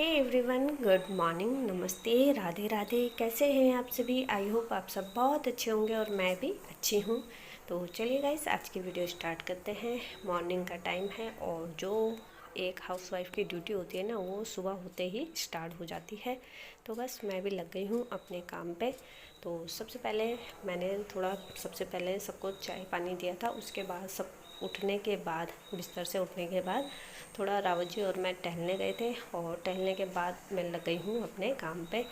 Hey everyone, good morning, नमस्ते, राधे राधे। कैसे हैं आप सभी? आई होप आप सब बहुत अच्छे होंगे और मैं भी अच्छी हूँ। तो चलिए गाइस, आज की वीडियो स्टार्ट करते हैं। मॉर्निंग का टाइम है और जो एक हाउसवाइफ की ड्यूटी होती है ना, वो सुबह होते ही स्टार्ट हो जाती है। तो बस मैं भी लग गई हूँ अपने काम पे। तो सबसे पहले मैंने सबसे पहले सबको चाय पानी दिया था। उसके बाद सब उठने के बाद, बिस्तर से उठने के बाद थोड़ा रावत जी और मैं टहलने गए थे और टहलने के बाद मैं लग गई हूँ अपने काम पे।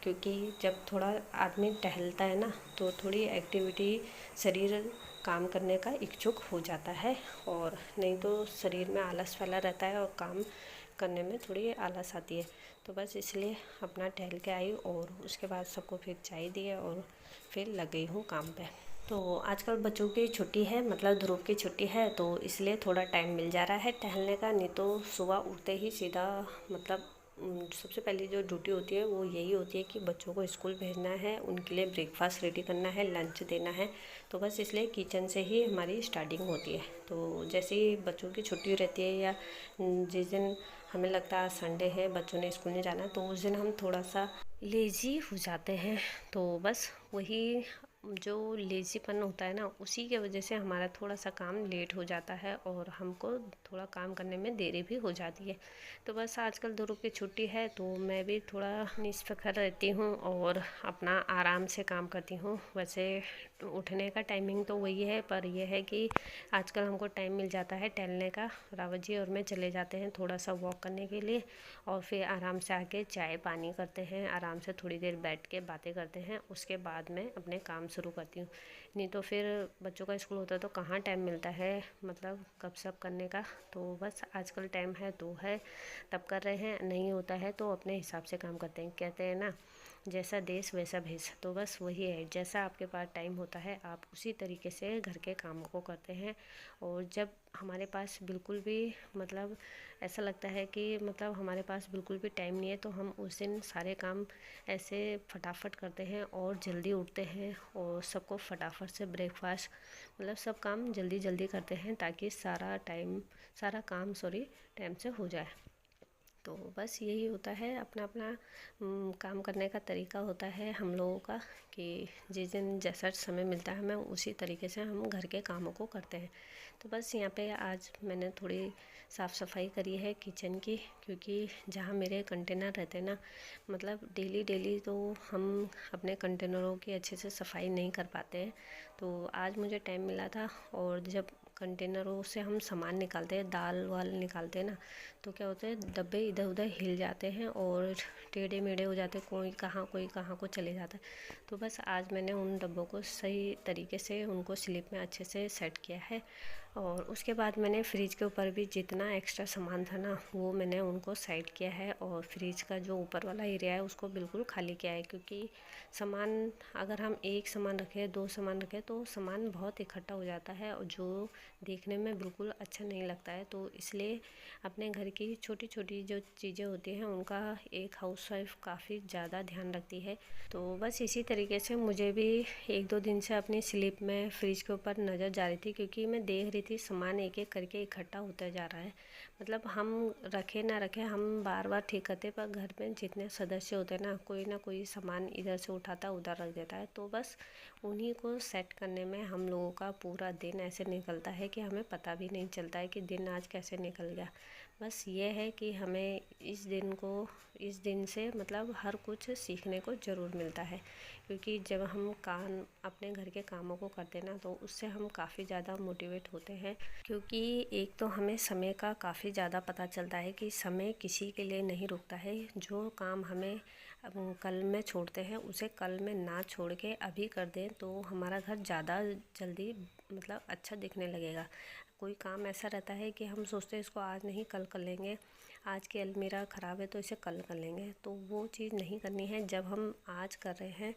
क्योंकि जब थोड़ा आदमी टहलता है ना, तो थोड़ी एक्टिविटी, शरीर काम करने का इच्छुक हो जाता है। और नहीं तो शरीर में आलस फैला रहता है और काम करने में थोड़ी आलस आती है। तो बस इसलिए अपना टहल के आई और उसके बाद सबको फिर चाय दी और फिर लग गई हूँ काम पे। तो आजकल बच्चों की छुट्टी है, मतलब ध्रुव की छुट्टी है, तो इसलिए थोड़ा टाइम मिल जा रहा है टहलने का। नहीं तो सुबह उठते ही सीधा मतलब सबसे पहली जो ड्यूटी होती है वो यही होती है कि बच्चों को स्कूल भेजना है, उनके लिए ब्रेकफास्ट रेडी करना है, लंच देना है। तो बस इसलिए किचन से ही हमारी स्टार्टिंग होती है। तो जैसे ही बच्चों की छुट्टी रहती है या जिस दिन हमें लगता है संडे है, बच्चों ने स्कूल नहीं जाना, तो उस दिन हम थोड़ा सा लेज़ी हो जाते हैं। तो बस वही जो लेज़ीपन होता है ना, उसी के वजह से हमारा थोड़ा सा काम लेट हो जाता है और हमको थोड़ा काम करने में देरी भी हो जाती है। तो बस आजकल ध्रुव की छुट्टी है तो मैं भी थोड़ा निष्प्रखर रहती हूँ और अपना आराम से काम करती हूँ। वैसे उठने का टाइमिंग तो वही है, पर यह है कि आजकल हमको टाइम मिल जाता है टहलने का। रावत जी और मैं चले जाते हैं थोड़ा सा वॉक करने के लिए और फिर आराम से आके चाय पानी करते हैं, आराम से थोड़ी देर बैठ के बातें करते हैं। उसके बाद मैं अपने काम शुरू करती हूँ। नहीं तो फिर बच्चों का स्कूल होता है तो कहाँ टाइम मिलता है मतलब गपशप करने का। तो बस आजकल टाइम है तो है, तब कर रहे हैं, नहीं होता है तो अपने हिसाब से काम करते हैं। कहते हैं ना, जैसा देश वैसा भेष। तो बस वही है, जैसा आपके पास टाइम होता है आप उसी तरीके से घर के कामों को करते हैं। और जब हमारे पास बिल्कुल भी मतलब ऐसा लगता है कि मतलब हमारे पास बिल्कुल भी टाइम नहीं है, तो हम उस दिन सारे काम ऐसे फटाफट करते हैं और जल्दी उठते हैं और सबको फटाफट से ब्रेकफास्ट मतलब सब काम जल्दी जल्दी करते हैं ताकि सारा काम टाइम से हो जाए। तो बस यही होता है, अपना अपना काम करने का तरीका होता है हम लोगों का कि जिस दिन जैसा समय मिलता है हमें उसी तरीके से हम घर के कामों को करते हैं। तो बस यहाँ पे आज मैंने थोड़ी साफ़ सफाई करी है किचन की, क्योंकि जहाँ मेरे कंटेनर रहते हैं ना, मतलब डेली डेली तो हम अपने कंटेनरों की अच्छे से सफाई नहीं कर पाते हैं। तो आज मुझे टाइम मिला था और जब कंटेनरों से हम सामान निकालते हैं, दाल वाल निकालते हैं ना, तो क्या होता है डब्बे इधर उधर हिल जाते हैं और टेढ़े मेढ़े हो जाते हैं, कोई कहाँ को चले जाता है। तो बस आज मैंने उन डब्बों को सही तरीके से उनको स्लिप में अच्छे से सेट किया है। और उसके बाद मैंने फ्रिज के ऊपर भी जितना एक्स्ट्रा सामान था ना, वो मैंने उनको साइड किया है और फ्रिज का जो ऊपर वाला एरिया है उसको बिल्कुल खाली किया है। क्योंकि सामान अगर हम एक सामान रखें, दो सामान रखें, तो सामान बहुत इकट्ठा हो जाता है और जो देखने में बिल्कुल अच्छा नहीं लगता है। तो इसलिए अपने घर की छोटी छोटी जो चीज़ें होती हैं उनका एक हाउसवाइफ काफ़ी ज़्यादा ध्यान रखती है। तो बस इसी तरीके से मुझे भी एक दो दिन से अपनी स्लिप में फ्रिज के ऊपर नज़र जा रही थी, क्योंकि मैं देख रही थी सामान एक एक करके इकट्ठा होता जा रहा है। मतलब हम रखे ना रखें, हम बार बार ठीक करते, पर घर में जितने सदस्य होते हैं ना कोई सामान इधर से उठाता उधर रख देता है। तो बस उन्हीं को सेट करने में हम लोगों का पूरा दिन ऐसे निकलता है कि हमें पता भी नहीं चलता है कि दिन आज कैसे निकल गया। बस ये है कि हमें इस दिन से मतलब हर कुछ सीखने को ज़रूर मिलता है। क्योंकि जब हम काम अपने घर के कामों को करते हैं ना, तो उससे हम काफ़ी ज़्यादा मोटिवेट होते हैं। क्योंकि एक तो हमें समय का काफ़ी ज़्यादा पता चलता है कि समय किसी के लिए नहीं रुकता है। जो काम हमें कल में छोड़ते हैं उसे कल में ना छोड़ के अभी कर दें, तो हमारा घर ज़्यादा जल्दी मतलब अच्छा दिखने लगेगा। कोई काम ऐसा रहता है कि हम सोचते हैं इसको आज नहीं कल कर लेंगे, आज की अलमीरा ख़राब है तो इसे कल कर लेंगे, तो वो चीज़ नहीं करनी है। जब हम आज कर रहे हैं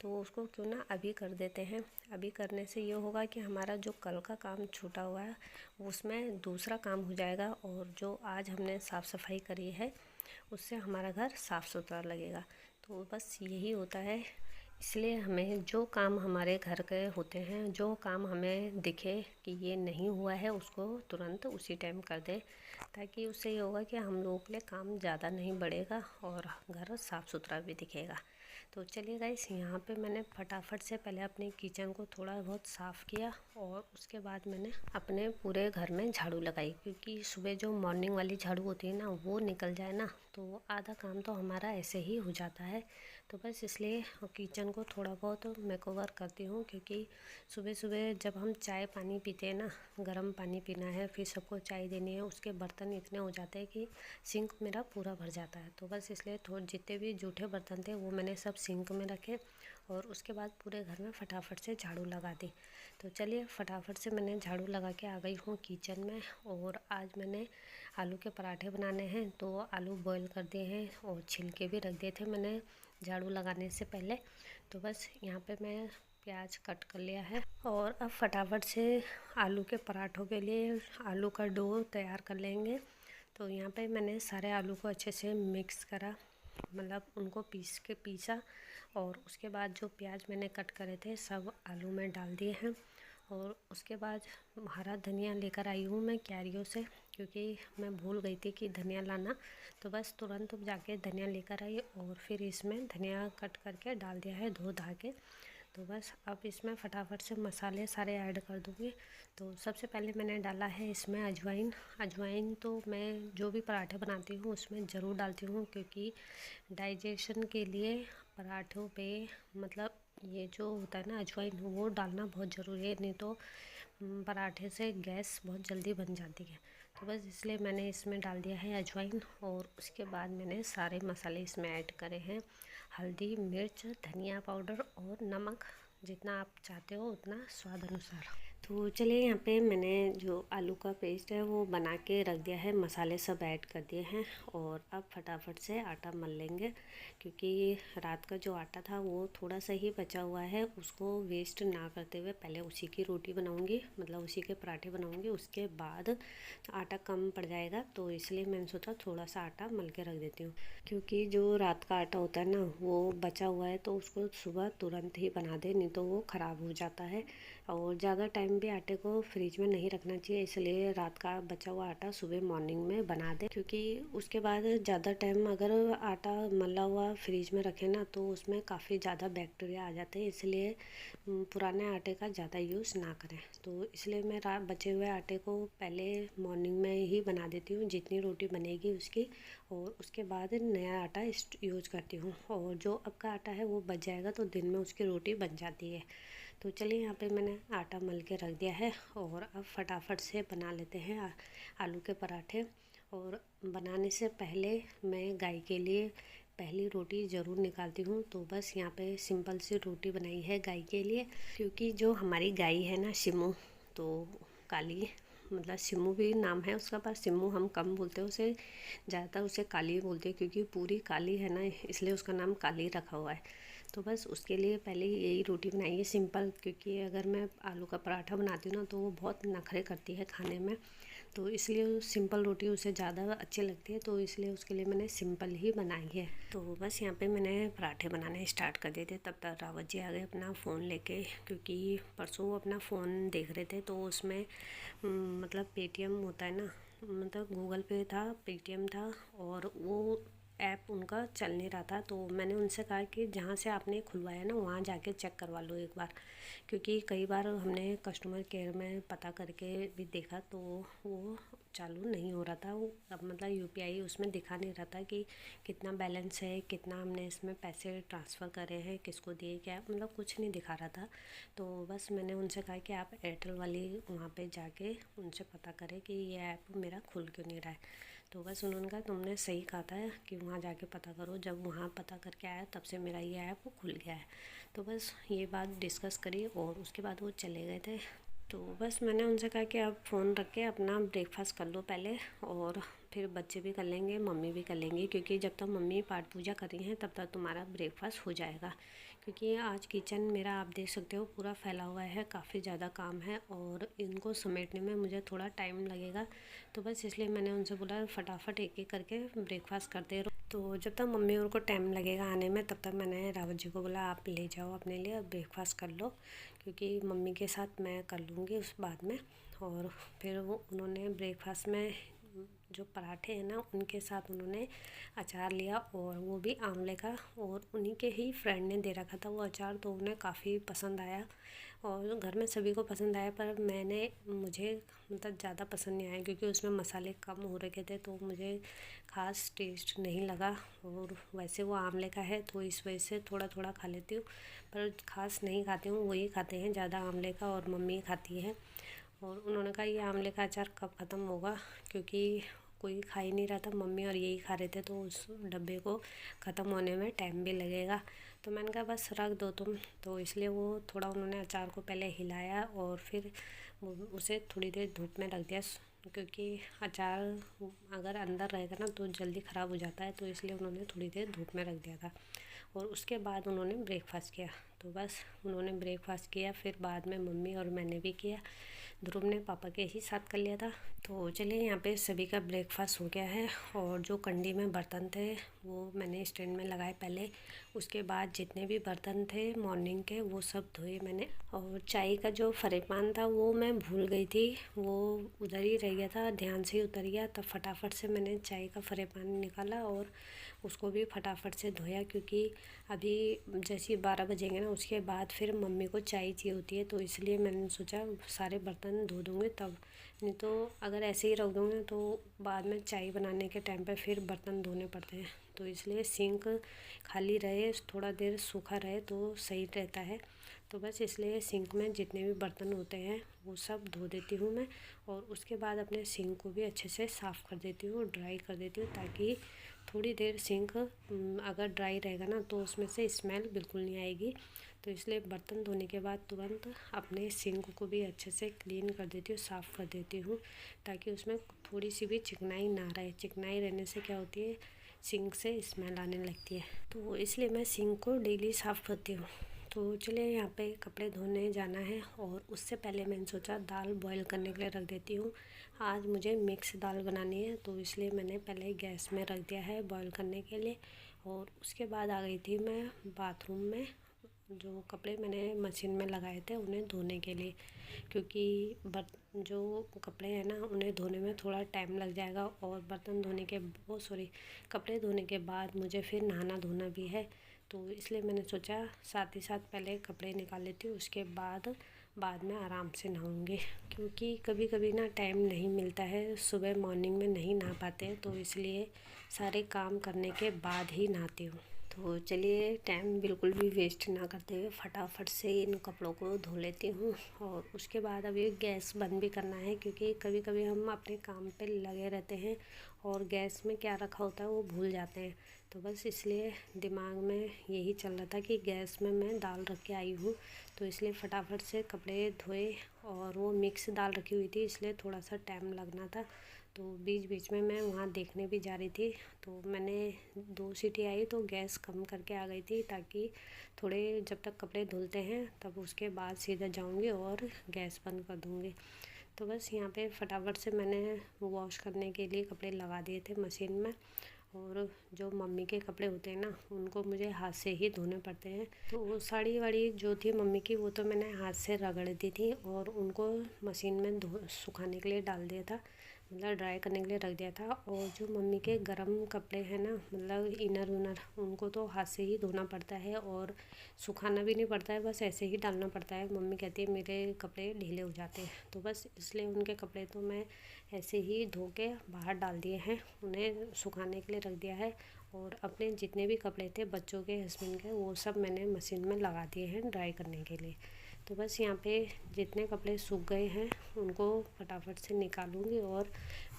तो उसको क्यों ना अभी कर देते हैं। अभी करने से ये होगा कि हमारा जो कल का काम छूटा हुआ है उसमें दूसरा काम हो जाएगा, और जो आज हमने साफ़ सफाई करी है उससे हमारा घर साफ़ सुथरा लगेगा। तो बस यही होता है। इसलिए हमें जो काम हमारे घर के होते हैं, जो काम हमें दिखे कि ये नहीं हुआ है, उसको तुरंत उसी टाइम कर दें, ताकि उससे ये होगा कि हम लोगों के लिए काम ज़्यादा नहीं बढ़ेगा और घर साफ़ सुथरा भी दिखेगा। तो चलिए गाइस, यहाँ पे मैंने फटाफट से पहले अपने किचन को थोड़ा बहुत साफ़ किया और उसके बाद मैंने अपने पूरे घर में झाड़ू लगाई, क्योंकि सुबह जो मॉर्निंग वाली झाड़ू होती है ना, वो निकल जाए ना तो आधा काम तो हमारा ऐसे ही हो जाता है। तो बस इसलिए किचन को थोड़ा बहुत मेकओवर करती हूँ, क्योंकि सुबह सुबह जब हम चाय पानी पीते हैं ना, गर्म पानी पीना है, फिर सबको चाय देनी है, उसके बर्तन इतने हो जाते हैं कि सिंक मेरा पूरा भर जाता है। तो बस इसलिए थोड़े जितने भी जूठे बर्तन थे वो मैंने सब सिंक में रखे और उसके बाद पूरे घर में फटाफट से झाड़ू लगा दी। तो चलिए, फटाफट से मैंने झाड़ू लगा के आ गई हूँ किचन में। और आज मैंने आलू के पराठे बनाने हैं, तो आलू बॉईल कर दिए हैं और छिलके भी रख दिए थे मैंने झाड़ू लगाने से पहले। तो बस यहाँ पे मैं प्याज कट कर लिया है और अब फटाफट से आलू के पराठों के लिए आलू का डो तैयार कर लेंगे। तो यहाँ पे मैंने सारे आलू को अच्छे से मिक्स करा, मतलब उनको पीसा और उसके बाद जो प्याज मैंने कट करे थे सब आलू में डाल दिए हैं। और उसके बाद हरा धनिया लेकर आई हूँ मैं क्यारियों से, क्योंकि मैं भूल गई थी कि धनिया लाना। तो बस तुरंत जाके धनिया लेकर आई और फिर इसमें धनिया कट करके डाल दिया है धो धा के। तो बस अब इसमें फटाफट से मसाले सारे ऐड कर दूँगी। तो सबसे पहले मैंने डाला है इसमें अजवाइन। अजवाइन तो मैं जो भी पराठे बनाती हूँ उसमें ज़रूर डालती हूँ, क्योंकि डाइजेशन के लिए पराठों पे, मतलब ये जो होता है ना अजवाइन, वो डालना बहुत ज़रूरी है, नहीं तो पराठे से गैस बहुत जल्दी बन जाती है। तो बस इसलिए मैंने इसमें डाल दिया है अजवाइन और उसके बाद मैंने सारे मसाले इसमें ऐड करे हैं। हल्दी, मिर्च, धनिया पाउडर और नमक, जितना आप चाहते हो उतना स्वाद अनुसार। तो चलिए, यहाँ पे मैंने जो आलू का पेस्ट है वो बना के रख दिया है, मसाले सब ऐड कर दिए हैं और अब फटाफट से आटा मल लेंगे, क्योंकि रात का जो आटा था वो थोड़ा सा ही बचा हुआ है, उसको वेस्ट ना करते हुए पहले उसी की रोटी बनाऊंगी, मतलब उसी के पराठे बनाऊंगी। उसके बाद आटा कम पड़ जाएगा, तो इसलिए मैंने सोचा थोड़ा सा आटा मल के रख देती हूँ, क्योंकि जो रात का आटा होता है ना वो बचा हुआ है, तो उसको सुबह तुरंत ही बना दे, नहीं तो वो ख़राब हो जाता है। और ज़्यादा टाइम भी आटे को फ्रिज में नहीं रखना चाहिए, इसलिए रात का बचा हुआ आटा सुबह मॉर्निंग में बना दे, क्योंकि उसके बाद ज़्यादा टाइम अगर आटा मला हुआ फ्रिज में रखें ना तो उसमें काफ़ी ज़्यादा बैक्टीरिया आ जाते हैं, इसलिए पुराने आटे का ज़्यादा यूज़ ना करें। तो इसलिए मैं बचे हुए आटे को पहले मॉर्निंग में ही बना देती हूँ, जितनी रोटी बनेगी उसकी, और उसके बाद नया आटा यूज़ करती हूँ। और जो अब का आटा है वो बच जाएगा तो दिन में उसकी रोटी बन जाती है। तो चलिए, यहाँ पे मैंने आटा मल के रख दिया है और अब फटाफट से बना लेते हैं आलू के पराठे। और बनाने से पहले मैं गाय के लिए पहली रोटी ज़रूर निकालती हूँ। तो बस यहाँ पे सिंपल सी रोटी बनाई है गाय के लिए, क्योंकि जो हमारी गाय है ना शिमू, तो काली, मतलब शिमू भी नाम है उसका, पर शिमू हम कम बोलते हैं उसे, ज़्यादातर उसे काली बोलते हैं, क्योंकि पूरी काली है ना, इसलिए उसका नाम काली रखा हुआ है। तो बस उसके लिए पहले यही रोटी बनाई है सिंपल, क्योंकि अगर मैं आलू का पराठा बनाती हूँ ना तो वो बहुत नखरे करती है खाने में, तो इसलिए सिंपल रोटी उसे ज़्यादा अच्छी लगती है, तो इसलिए उसके लिए मैंने सिंपल ही बनाई है। तो बस यहाँ पे मैंने पराठे बनाने स्टार्ट कर दिए थे, तब तक रावत जी आ गए अपना फ़ोन लेके, क्योंकि परसों वो अपना फ़ोन देख रहे थे, तो उसमें मतलब पेटीएम होता है ना, मतलब गूगल पे था, पेटीएम था, और वो ऐप उनका चल नहीं रहा था। तो मैंने उनसे कहा कि जहाँ से आपने खुलवाया ना वहाँ जाके चेक करवा लो एक बार, क्योंकि कई बार हमने कस्टमर केयर में पता करके भी देखा तो वो चालू नहीं हो रहा था। वो अब मतलब यूपीआई उसमें दिखा नहीं रहा था कि कितना बैलेंस है, कितना हमने इसमें पैसे ट्रांसफ़र करे हैं, किसको दिए, क्या, मतलब कुछ नहीं दिखा रहा था। तो बस मैंने उनसे कहा कि आप एयरटेल वाली वहाँ पे जाके उनसे पता करें कि ये ऐप मेरा खुल क्यों नहीं रहा है। तो बस उन्होंने कहा तुमने सही कहा था कि वहाँ जाके पता करो। जब वहाँ पता करके आया तब से मेरा ये ऐप खुल गया है। तो बस ये बात डिस्कस करी और उसके बाद वो चले गए थे। तो बस मैंने उनसे कहा कि आप फ़ोन रख के अपना ब्रेकफास्ट कर लो पहले, और फिर बच्चे भी कर लेंगे, मम्मी भी कर लेंगी, क्योंकि जब तक मम्मी पाठ पूजा कर रही हैं तब तक तुम्हारा ब्रेकफास्ट हो जाएगा। क्योंकि आज किचन मेरा आप देख सकते हो पूरा फैला हुआ है, काफ़ी ज़्यादा काम है और इनको समेटने में मुझे थोड़ा टाइम लगेगा। तो बस इसलिए मैंने उनसे बोला फटाफट एक एक करके ब्रेकफास्ट करते रहो। तो जब तक मम्मी और को टाइम लगेगा आने में, तब तक मैंने रावत जी को बोला आप ले जाओ अपने लिए और ब्रेकफास्ट कर लो, क्योंकि मम्मी के साथ मैं कर लूँगी उस बाद में। और फिर वो उन्होंने ब्रेकफास्ट में जो पराठे हैं ना, उनके साथ उन्होंने अचार लिया, और वो भी आंवले का, और उन्हीं के ही फ्रेंड ने दे रखा था वो अचार, तो उन्हें काफ़ी पसंद आया और घर में सभी को पसंद आया। पर मुझे मतलब ज़्यादा पसंद नहीं आया, क्योंकि उसमें मसाले कम हो रखे थे, तो मुझे ख़ास टेस्ट नहीं लगा। और वैसे वो आंवले का है तो इस वजह से थोड़ा थोड़ा खा लेती हूँ, पर ख़ास नहीं खाती हूँ, वही खाते हैं ज़्यादा आंवले का, और मम्मी खाती है। और उन्होंने कहा ये आंवले का अचार कब ख़त्म होगा, क्योंकि कोई खा ही नहीं रहा था, मम्मी और यही खा रहे थे, तो उस डब्बे को ख़त्म होने में टाइम भी लगेगा। तो मैंने कहा बस रख दो तुम। तो इसलिए वो थोड़ा उन्होंने अचार को पहले हिलाया और फिर उसे थोड़ी देर धूप में रख दिया, क्योंकि अचार अगर अंदर रहेगा ना तो जल्दी ख़राब हो जाता है, तो इसलिए उन्होंने थोड़ी देर धूप में रख दिया था। और उसके बाद उन्होंने ब्रेकफास्ट किया। तो बस उन्होंने ब्रेकफास्ट किया, फिर बाद में मम्मी और मैंने भी किया। ध्रुव ने पापा के ही साथ कर लिया था। तो चलिए, यहाँ पे सभी का ब्रेकफास्ट हो गया है, और जो कंडी में बर्तन थे वो मैंने स्टैंड में लगाए पहले। उसके बाद जितने भी बर्तन थे मॉर्निंग के वो सब धोए मैंने। और चाय का जो फ्रेपान था वो मैं भूल गई थी, वो उधर ही रह गया था, ध्यान से ही उतर गया। तब फटाफट से मैंने चाय का फ्रेपान निकाला और उसको भी फटाफट से धोया, क्योंकि अभी जैसे 12 बजेंगे ना, उसके बाद फिर मम्मी को चाय चाहिए होती है, तो इसलिए मैंने सोचा सारे बर्तन धो दूँगी तब। नहीं तो अगर ऐसे ही रख दूँगी तो बाद में चाय बनाने के टाइम पे फिर बर्तन धोने पड़ते हैं, तो इसलिए सिंक खाली रहे, थोड़ा देर सूखा रहे तो सही रहता है। तो बस इसलिए सिंक में जितने भी बर्तन होते हैं वो सब धो देती हूँ मैं, और उसके बाद अपने सिंक को भी अच्छे से साफ़ कर देती हूँ, ड्राई कर देती हूँ, ताकि थोड़ी देर सिंक अगर ड्राई रहेगा ना तो उसमें से स्मेल बिल्कुल नहीं आएगी। तो इसलिए बर्तन धोने के बाद तुरंत अपने सिंक को भी अच्छे से क्लीन कर देती हूँ, साफ़ कर देती हूँ, ताकि उसमें थोड़ी सी भी चिकनाई ना रहे। चिकनाई रहने से क्या होती है, सिंक से स्मेल आने लगती है, तो इसलिए मैं सिंक को डेली साफ़ करती हूँ। तो चलिए, यहाँ पे कपड़े धोने जाना है, और उससे पहले मैंने सोचा दाल बॉईल करने के लिए रख देती हूँ। आज मुझे मिक्स दाल बनानी है, तो इसलिए मैंने पहले गैस में रख दिया है बॉईल करने के लिए। और उसके बाद आ गई थी मैं बाथरूम में, जो कपड़े मैंने मशीन में लगाए थे उन्हें धोने के लिए, क्योंकि जो कपड़े हैं ना उन्हें धोने में थोड़ा टाइम लग जाएगा, और बर्तन धोने के कपड़े धोने के बाद मुझे फिर नहाना धोना भी है, तो इसलिए मैंने सोचा साथ ही साथ पहले कपड़े निकाल लेती हूँ, उसके बाद में आराम से नहाऊंगी, क्योंकि कभी कभी ना टाइम नहीं मिलता है, सुबह मॉर्निंग में नहीं नहा पाते हैं, तो इसलिए सारे काम करने के बाद ही नहाती हूँ। तो चलिए, टाइम बिल्कुल भी वेस्ट ना करते हुए फटाफट से इन कपड़ों को धो लेती हूँ। और उसके बाद अभी गैस बंद भी करना है, क्योंकि कभी कभी हम अपने काम पे लगे रहते हैं और गैस में क्या रखा होता है वो भूल जाते हैं। तो बस इसलिए दिमाग में यही चल रहा था कि गैस में मैं दाल रख के आई हूँ, तो इसलिए फटाफट से कपड़े धोए, और वो मिक्स दाल रखी हुई थी इसलिए थोड़ा सा टाइम लगना था। तो बीच बीच में मैं वहाँ देखने भी जा रही थी, तो मैंने 2 सीटी आई तो गैस कम करके आ गई थी, ताकि थोड़े जब तक कपड़े धुलते हैं तब उसके बाद सीधा जाऊँगी और गैस बंद कर दूँगी। तो बस यहाँ पे फटाफट से मैंने वॉश करने के लिए कपड़े लगा दिए थे मशीन में, और जो मम्मी के कपड़े होते हैं ना उनको मुझे हाथ से ही धोने पड़ते हैं। तो वो साड़ी वाड़ी जो थी मम्मी की वो तो मैंने हाथ से रगड़ दी थी, और उनको मशीन में सुखाने के लिए डाल दिया था, मतलब ड्राई करने के लिए रख दिया था। और जो मम्मी के गरम कपड़े हैं ना, मतलब इनर उनर, उनको तो हाथ से ही धोना पड़ता है, और सुखाना भी नहीं पड़ता है, बस ऐसे ही डालना पड़ता है। मम्मी कहती है मेरे कपड़े ढीले हो जाते हैं, तो बस इसलिए उनके कपड़े तो मैं ऐसे ही धो के बाहर डाल दिए हैं, उन्हें सुखाने के लिए रख दिया है। और अपने जितने भी कपड़े थे बच्चों के, हस्बैंड के, वो सब मैंने मशीन में लगा दिए हैं ड्राई करने के लिए। तो बस यहाँ पे जितने कपड़े सूख गए हैं उनको फटाफट से निकालूंगी और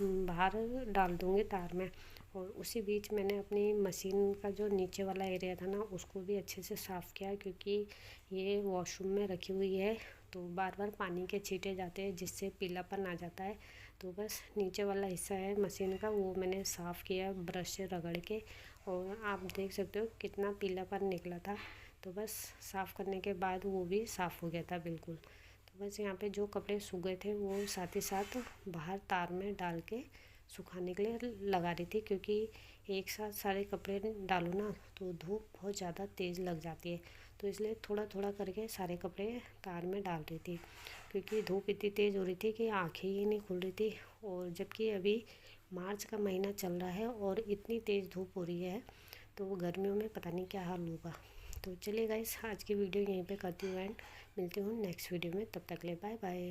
बाहर डाल दूँगी तार में। और उसी बीच मैंने अपनी मशीन का जो नीचे वाला एरिया था ना उसको भी अच्छे से साफ़ किया, क्योंकि ये वॉशरूम में रखी हुई है तो बार बार पानी के छींटे जाते हैं जिससे पीलापन आ जाता है। तो बस नीचे वाला हिस्सा है मशीन का वो मैंने साफ़ किया ब्रश से रगड़ के, और आप देख सकते हो कितना पीलापन निकला था। तो बस साफ़ करने के बाद वो भी साफ़ हो गया था बिल्कुल। तो बस यहाँ पे जो कपड़े सूख गए थे वो साथ ही साथ बाहर तार में डाल के सुखाने के लिए लगा रही थी, क्योंकि एक साथ सारे कपड़े डालो ना तो धूप बहुत ज़्यादा तेज़ लग जाती है, तो इसलिए थोड़ा थोड़ा करके सारे कपड़े तार में डाल रही थी, क्योंकि धूप इतनी तेज़ हो रही थी कि आंखें ही नहीं खुल रही थी। और जबकि अभी मार्च का महीना चल रहा है और इतनी तेज़ धूप हो रही है, तो वो गर्मियों में पता नहीं क्या हाल होगा। तो चलिए गाइस, आज की वीडियो यहीं पे करती हूँ एंड मिलती हूँ नेक्स्ट वीडियो में। तब तक ले बाय बाय।